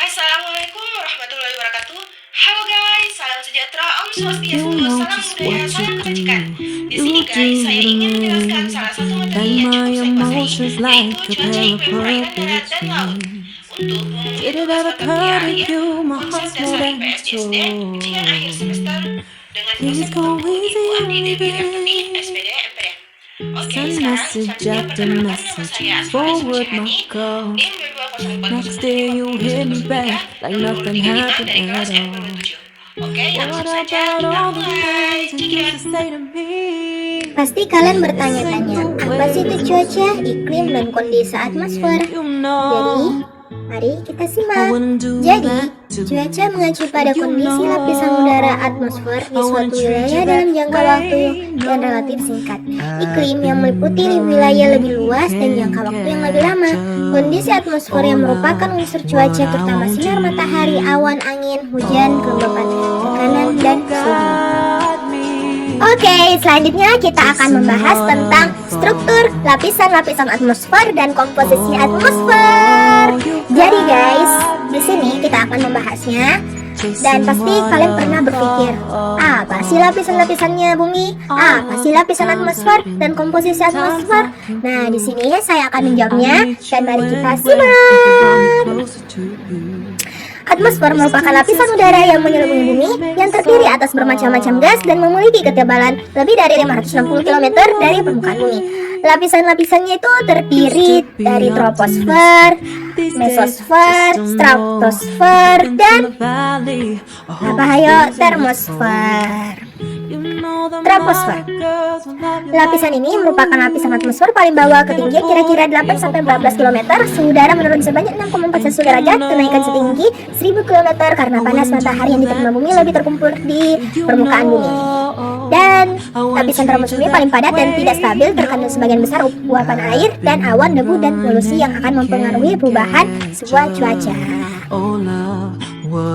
Assalamualaikum warahmatullahi wabarakatuh. Halo guys, salam sejahtera, Om Swastiastu, salam budaya, salam kebajikan. Di sini guys, saya ingin menjelaskan salah satu materi yang cukup saya kuasai, yaitu cuaca iklim perairan darat dan laut. Untuk umumnya tugas mata kuliah akhir, konsep dasar IPS-ISD, ujian akhir semester dengan konsep tertentu dibuat di DBRTP, SPD, MPD. Oke, sekarang selanjutnya perkenalkan nama saya Asmari Suciani, NIM 2204 Next day you hit me back like nothing happened dari at kelas all. M27. Oke, langsung What saja about kita all the mulai. things you Check it used to say to me? Pasti kalian bertanya-tanya, apa sih itu cuaca, iklim, dan kondisi atmosfer? You Jadi, know mari kita I simak. wouldn't do Jadi, that to cuaca mengacu pada kondisi lapisan udara atmosfer di suatu wilayah dalam jangka waktu yang relatif singkat. Iklim yang meliputi wilayah lebih luas dan jangka waktu yang lebih lama. Kondisi atmosfer yang merupakan unsur cuaca terutama sinar matahari, awan, angin, hujan, kelembapan, tekanan, dan suhu. Oke, selanjutnya kita akan membahas tentang struktur lapisan-lapisan atmosfer dan komposisi atmosfer. Jadi guys, di sini kita akan membahasnya. Dan pasti kalian pernah berpikir, apa sih lapisan-lapisannya bumi? Apa sih lapisan atmosfer dan komposisi atmosfer? Nah, di sini saya akan menjawabnya. Dan mari kita simak. Atmosfer merupakan lapisan udara yang menyelimuti bumi yang terdiri atas bermacam-macam gas dan memiliki ketebalan lebih dari 560 km dari permukaan bumi. Lapisan-lapisannya itu terdiri dari troposfer, mesosfer, stratosfer, dan termosfer. Troposfer. Lapisan ini merupakan lapisan atmosfer paling bawah, ketinggian kira-kira 8-14 km. Suhu udara menurun sebanyak 6,4 Celcius derajat, kenaikan setinggi 1000 km karena panas matahari yang diterima bumi lebih terkumpul di permukaan bumi. Dan lapisan troposfer ini paling padat dan tidak stabil, terkandung sebagian besar uapan air dan awan, debu, dan polusi yang akan mempengaruhi perubahan sebuah cuaca.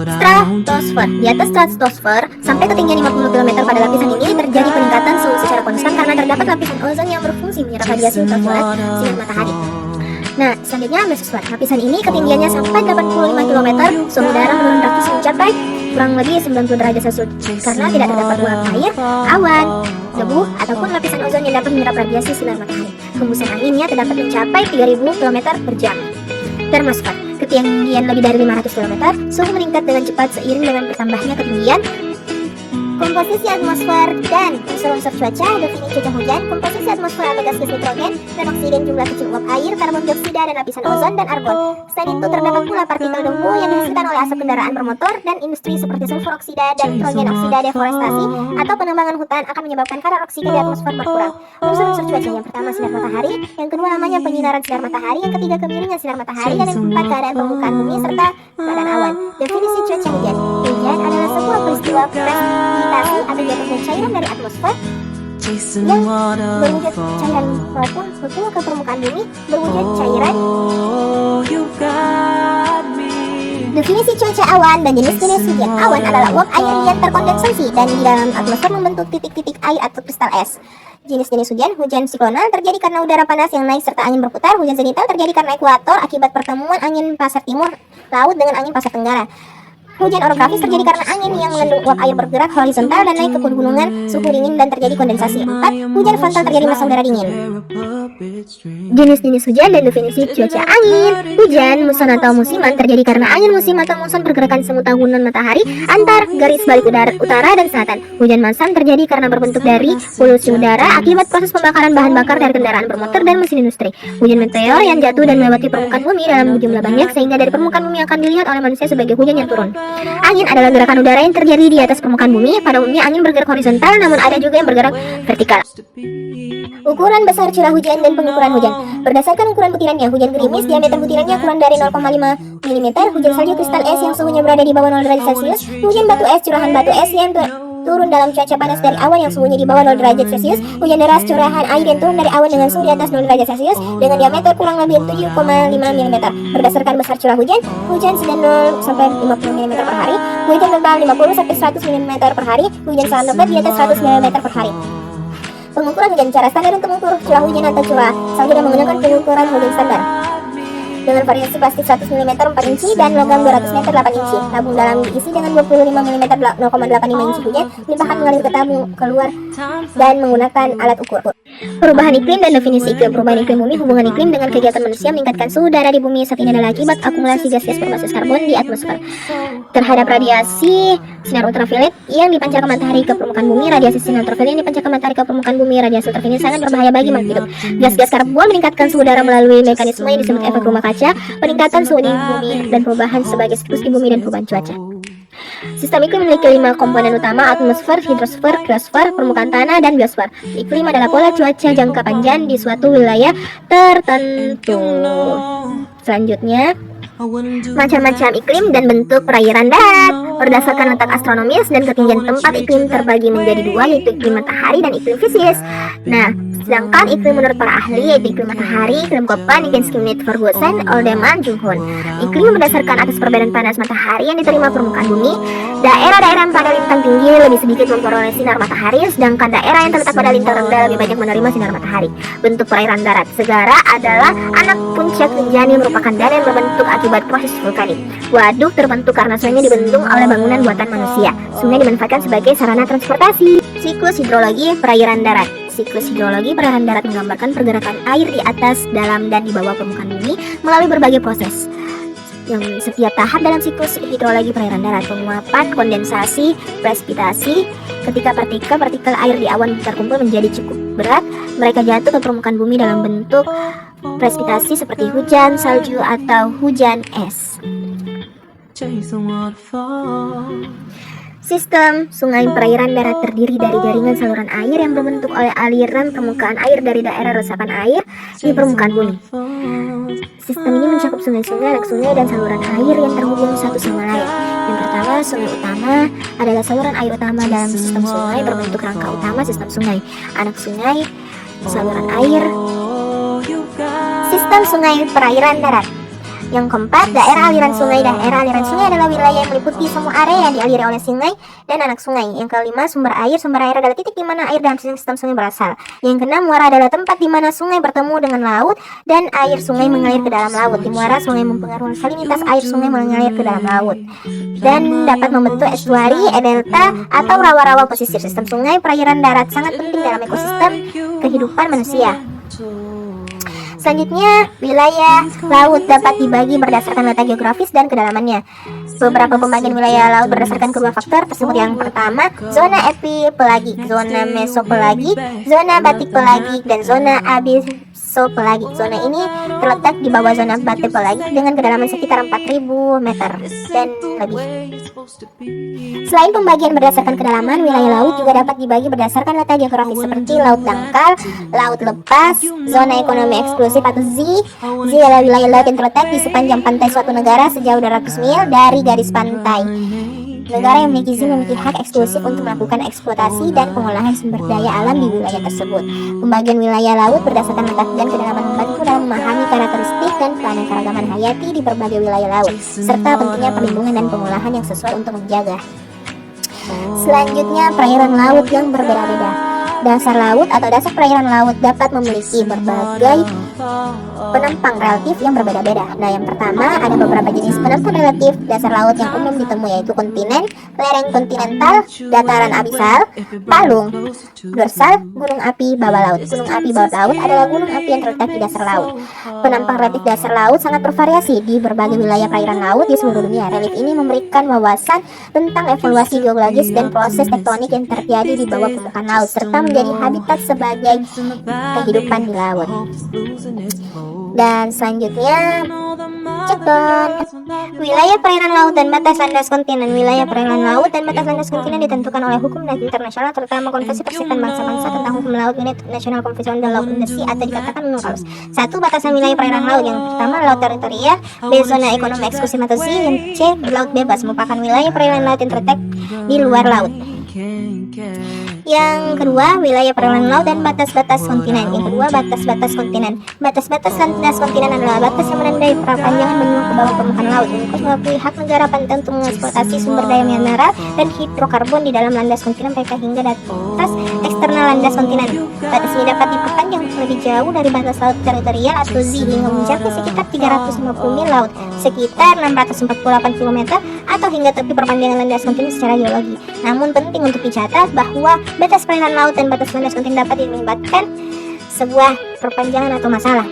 Stratosfer. Di atas stratosfer sampai ketinggian 50 km pada lapisan ini terjadi peningkatan suhu secara konstan karena terdapat lapisan ozon yang berfungsi menyerap radiasi ultraviolet sinar matahari. Nah, selanjutnya mesosfer. Lapisan ini ketinggiannya sampai 85 km, suhu udara menurun drastis mencapai kurang lebih 90 derajat Celcius karena tidak terdapat uap air, awan, debu, ataupun lapisan ozon yang dapat menyerap radiasi sinar matahari. Hembusan anginnya terdapat mencapai 3000 km per jam. Termosfer. Ketinggian lebih dari 500 km, suhu meningkat dengan cepat seiring dengan bertambahnya ketinggian. Komposisi atmosfer dan unsur-unsur cuaca. Definisi cuaca hujan. Komposisi atmosfer atau gas nitrogen dan oksigen, jumlah kecil uap air, karbon dioksida, dan lapisan ozon dan argon. Selain itu terdapat pula partikel debu yang dihasilkan oleh asap kendaraan bermotor dan industri seperti sulfur oksida dan nitrogen oksida. Deforestasi atau penebangan hutan akan menyebabkan kadar oksigen di atmosfer berkurang. Unsur-unsur cuaca yang pertama sinar matahari, yang kedua namanya penyinaran sinar matahari, yang ketiga kemiringan sinar matahari, dan yang keempat keadaan permukaan bumi serta keadaan awan. Definisi cuaca hujan. Hujan adalah sebuah peristiwa presipitasi atau jatuhnya cairan dari atmosfer yang berwujud cairan maupun betul ke permukaan bumi berwujud cairan. Definisi cuaca awan dan jenis-jenis hujan. Awan adalah uap air yang terkondensasi dan di dalam atmosfer membentuk titik-titik air atau kristal es. Jenis-jenis hujan. Hujan siklonal terjadi karena udara panas yang naik serta angin berputar. Hujan zenital terjadi karena ekuator akibat pertemuan angin pasar timur laut dengan angin pasar tenggara. Hujan orografis terjadi karena angin yang mengandung uap air bergerak horizontal dan naik ke pegunungan, suhu dingin, dan terjadi kondensasi. 4. Hujan frontal terjadi masa udara dingin. Jenis-jenis hujan dan definisi cuaca angin. Hujan muson atau musiman terjadi karena angin musim atau muson pergerakan semu tahunan matahari antar garis balik utara dan selatan. Hujan masam terjadi karena berbentuk dari polusi udara akibat proses pembakaran bahan bakar dari kendaraan bermotor dan mesin industri. Hujan meteor yang jatuh dan melewati permukaan bumi dalam jumlah banyak sehingga dari permukaan bumi akan dilihat oleh manusia sebagai hujan yang turun. Angin adalah gerakan udara yang terjadi di atas permukaan bumi. Pada umumnya angin bergerak horizontal, namun ada juga yang bergerak vertikal. Ukuran besar curah hujan dan pengukuran hujan. Berdasarkan ukuran butirannya, hujan gerimis diameter butirannya kurang dari 0,5 mm, hujan salju kristal es yang suhunya berada di bawah 0 derajat Celcius, hujan batu es curahan batu es yang turun dalam cuaca panas dari awan yang suhunya di bawah 0 derajat Celcius, hujan deras curahan air yang turun dari awan dengan suhu di atas 0 derajat Celcius dengan diameter kurang lebih 7,5 mm. Berdasarkan besar curah hujan, hujan sedang 0 sampai 50 mm per hari, hujan tebal 50 sampai 100 mm per hari, hujan sangat lebat di atas 100 mm per hari. Pengukuran hujan. Cara standar untuk mengukur curah hujan atau curah salju dengan menggunakan pengukuran hujan standar. dengan variasi plastik 100 mm 4 inci dan logam 200 meter 8 inci. Tabung dalam diisi dengan 25 mm 0,85 inci hujan, limpahan mengalir ke tabung keluar dan menggunakan alat ukur. Perubahan iklim dan definisi iklim. Perubahan iklim bumi, hubungan iklim dengan kegiatan manusia meningkatkan suhu udara di bumi. Saat ini adalah akibat akumulasi gas-gas berbasis karbon di atmosfer terhadap radiasi sinar ultraviolet yang dipancarkan matahari ke permukaan bumi. Radiasi sinar ultraviolet yang dipancarkan matahari ke permukaan bumi, radiasi ultraviolet sangat berbahaya bagi makhluk hidup. Gas-gas karbon meningkatkan suhu udara melalui mekanisme yang disebut efek rumah kaca, peningkatan suhu di bumi dan perubahan sebagai siklus di bumi dan perubahan cuaca. Sistem iklim memiliki 5 komponen utama: atmosfer, hidrosfer, kriosfer, permukaan tanah, dan biosfer. Iklim adalah pola cuaca jangka panjang di suatu wilayah tertentu. Selanjutnya, macam-macam iklim dan bentuk perairan darat. Berdasarkan letak astronomis dan ketinggian tempat, iklim terbagi menjadi dua, yaitu iklim matahari dan iklim fisis. Nah, sedangkan iklim menurut para ahli yaitu iklim matahari, iklim Köppen, Genschmidt, Ferguson, Oldeman, Junghun. Iklim berdasarkan atas perbedaan panas matahari yang diterima permukaan bumi. Daerah-daerah pada lintang tinggi lebih sedikit memperoleh sinar matahari, sedangkan daerah yang terletak pada lintang rendah lebih banyak menerima sinar matahari. Bentuk perairan darat. Segara adalah anak puncak Rinjani, merupakan daerah yang berbentuk akibat proses vulkanik. Waduk terbentuk karena sungai dibendung oleh bangunan buatan manusia. Sungai dimanfaatkan sebagai sarana transportasi. Siklus hidrologi perairan darat. Siklus hidrologi perairan darat menggambarkan pergerakan air di atas, dalam, dan di bawah permukaan bumi melalui berbagai proses. Yang setiap tahap dalam siklus hidrologi perairan darat: penguapan, kondensasi, presipitasi. Ketika partikel-partikel air di awan terkumpul menjadi cukup berat, mereka jatuh ke permukaan bumi dalam bentuk presipitasi seperti hujan, salju, atau hujan es. Sistem sungai perairan darat terdiri dari jaringan saluran air yang berbentuk oleh aliran permukaan air dari daerah resapan air di permukaan bumi. Sistem ini mencakup sungai-sungai, anak sungai, dan saluran air yang terhubung satu sama lain. Yang pertama, sungai utama adalah saluran air utama dalam sistem sungai berbentuk rangka utama sistem sungai. Anak sungai, saluran air. Sistem sungai perairan darat. Yang keempat, daerah aliran sungai. Daerah aliran sungai adalah wilayah yang meliputi semua area yang dialiri oleh sungai dan anak sungai. Yang kelima, sumber air. Sumber air adalah titik di mana air dalam sistem sungai berasal. Yang keenam, muara adalah tempat di mana sungai bertemu dengan laut dan air sungai mengalir ke dalam laut. Di muara, sungai mempengaruhi salinitas air sungai mengalir ke dalam laut dan dapat membentuk estuari, delta, atau rawa-rawa pesisir. Sistem sungai perairan darat sangat penting dalam ekosistem kehidupan manusia. Selanjutnya, wilayah laut dapat dibagi berdasarkan letak geografis dan kedalamannya. Beberapa pembagian wilayah laut berdasarkan kedua faktor tersebut. Yang pertama, zona epipelagik, zona mesopelagik, zona batikpelagik, dan zona abisopelagik. Zona ini terletak di bawah zona batikpelagik dengan kedalaman sekitar 4.000 meter dan lebih. Selain pembagian berdasarkan kedalaman, wilayah laut juga dapat dibagi berdasarkan letak geografis seperti laut dangkal, laut lepas, zona ekonomi eksklusif atau Z. Z adalah wilayah laut yang terletak di sepanjang pantai suatu negara sejauh 200 mil dari garis pantai. Negara yang memiliki Z memiliki hak eksklusif untuk melakukan eksploitasi dan pengolahan sumber daya alam di wilayah tersebut. Pembagian wilayah laut berdasarkan letak dan kedalaman membantu dalam memahami karakteristik dan keanekaragaman hayati di berbagai wilayah laut, serta pentingnya perlindungan dan pengolahan yang sesuai untuk menjaga. Selanjutnya, perairan laut yang berbeda-beda. Dasar laut atau dasar perairan laut dapat memiliki berbagai penampang relatif yang berbeda-beda. Nah, yang pertama, ada beberapa jenis penampang relatif dasar laut yang umum ditemui, yaitu kontinen, lereng kontinental, dataran abisal, palung, dorsal, gunung api bawah laut. Gunung api bawah laut adalah gunung api yang terletak di dasar laut. Penampang relatif dasar laut sangat bervariasi di berbagai wilayah perairan laut di seluruh dunia. Relief ini memberikan wawasan tentang evolusi geologis dan proses tektonik yang terjadi di bawah permukaan laut, serta menjadi habitat sebagai kehidupan di laut. Dan selanjutnya, ceton. Wilayah perairan laut dan batas landas kontinen. Wilayah perairan laut dan batas landas kontinen ditentukan oleh hukum internasional, terutama Konvensi Perserikatan Bangsa-Bangsa tentang Hukum Laut, Unit National Convention on the Law of the Sea, atau dikatakan UNCLOS. 1. Batasan wilayah perairan laut. Yang pertama, laut teritorial. B. Zona ekonomi eksklusif atau Z. Yang C. Laut bebas, merupakan wilayah perairan laut yang terletak di luar laut. Yang kedua, wilayah perairan laut dan batas-batas kontinen. Yang kedua, batas-batas kontinen. Batas-batas landas kontinen adalah batas yang menandai perpanjangan benua ke bawah permukaan laut. UNCLOS mengakui hak negara pantai untuk mengeksploitasi sumber daya mineral dan hidrokarbon di dalam landas kontinen mereka hingga batas internal landas kontinen. Batas ini dapat diperpanjang lebih jauh dari batas laut teritorial atau Z hingga mencapai sekitar 350 mil laut, sekitar 648 km, atau hingga tepi perpanjangan landas kontinen secara geologi. Namun penting untuk dicatat bahwa batas perairan laut dan batas landas kontinen dapat menyebabkan sebuah perpanjangan atau masalah.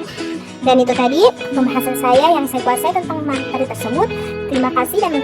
Dan itu tadi pembahasan saya yang saya kuasai tentang materi tersebut. Terima kasih dan